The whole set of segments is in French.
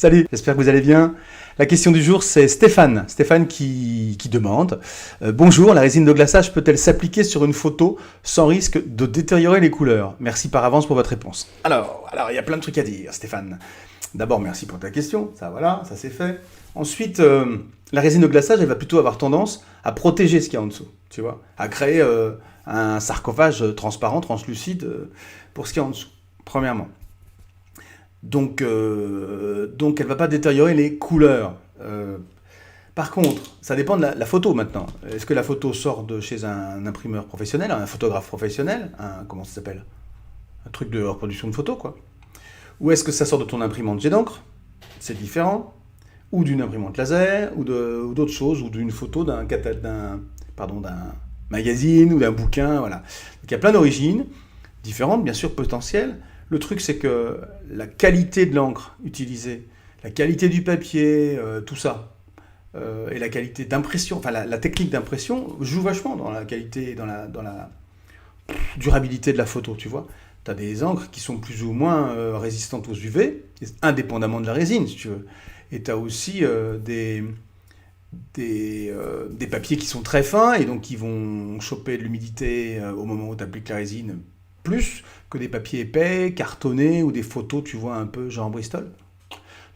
Salut, j'espère que vous allez bien. La question du jour, c'est Stéphane. Stéphane qui demande bonjour, la résine de glaçage peut-elle s'appliquer sur une photo sans risque de détériorer les couleurs? Merci par avance pour votre réponse. Alors, il y a plein de trucs à dire, Stéphane. D'abord, merci pour ta question. Ça, voilà, ça c'est fait. Ensuite, la résine de glaçage, elle va plutôt avoir tendance à protéger ce qu'il y a en dessous, tu vois, à créer un sarcophage transparent, translucide pour ce qu'il y a en dessous, premièrement. Donc elle ne va pas détériorer les couleurs. Par contre, ça dépend de la photo maintenant. Est-ce que la photo sort de chez un imprimeur professionnel, un photographe professionnel, comment ça s'appelle? Un truc de reproduction de photo, quoi. Ou est-ce que ça sort de ton imprimante jet d'encre? C'est différent. Ou d'une imprimante laser, ou d'autres choses, ou d'une photo d'un magazine, ou d'un bouquin, voilà. Donc il y a plein d'origines, différentes, bien sûr, potentielles. Le truc, c'est que la qualité de l'encre utilisée, la qualité du papier, tout ça, et la qualité d'impression, enfin la technique d'impression joue vachement dans la qualité, dans la durabilité de la photo, tu vois. Tu as des encres qui sont plus ou moins résistantes aux UV, indépendamment de la résine, si tu veux. Et tu as aussi des papiers qui sont très fins et donc qui vont choper de l'humidité au moment où tu appliques la résine, plus que des papiers épais, cartonnés ou des photos, tu vois, un peu genre Bristol.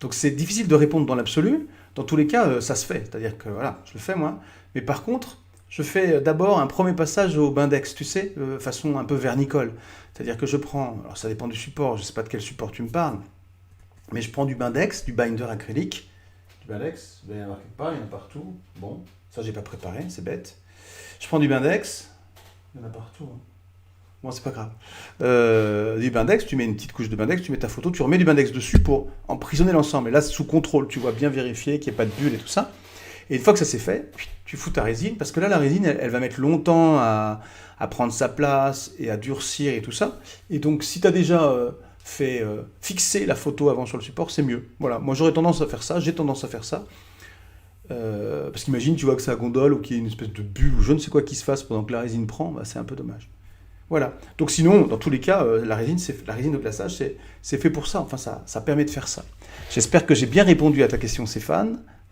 Donc c'est difficile de répondre dans l'absolu. Dans tous les cas, ça se fait. C'est-à-dire que voilà, je le fais moi. Mais par contre, je fais d'abord un premier passage au Bindex, tu sais, façon un peu vernicole. C'est-à-dire que je prends, alors ça dépend du support, je ne sais pas de quel support tu me parles, mais je prends du Bindex, du binder acrylique. Du Bindex, il va y en avoir quelque part, il y en a partout. Bon, ça j'ai pas préparé, c'est bête. Je prends du Bindex, il y en a partout. Hein. Bon, c'est pas grave. Du Bindex, tu mets une petite couche de Bindex, tu mets ta photo, tu remets du Bindex dessus pour emprisonner l'ensemble. Et là, sous contrôle, tu vois, bien vérifier qu'il n'y ait pas de bulles et tout ça. Et une fois que ça c'est fait, tu fous ta résine, parce que là, la résine, elle va mettre longtemps à prendre sa place et à durcir et tout ça. Et donc, si tu as déjà fait fixer la photo avant sur le support, c'est mieux. Voilà, moi j'aurais tendance à faire ça, j'ai tendance à faire ça. Parce qu'imagine, tu vois que ça gondole ou qu'il y a une espèce de bulle ou je ne sais quoi qui se fasse pendant que la résine prend, bah, c'est un peu dommage. Voilà. Donc sinon, dans tous les cas, la résine de glaçage, c'est fait pour ça. Enfin, ça permet de faire ça. J'espère que j'ai bien répondu à ta question, Stéphane.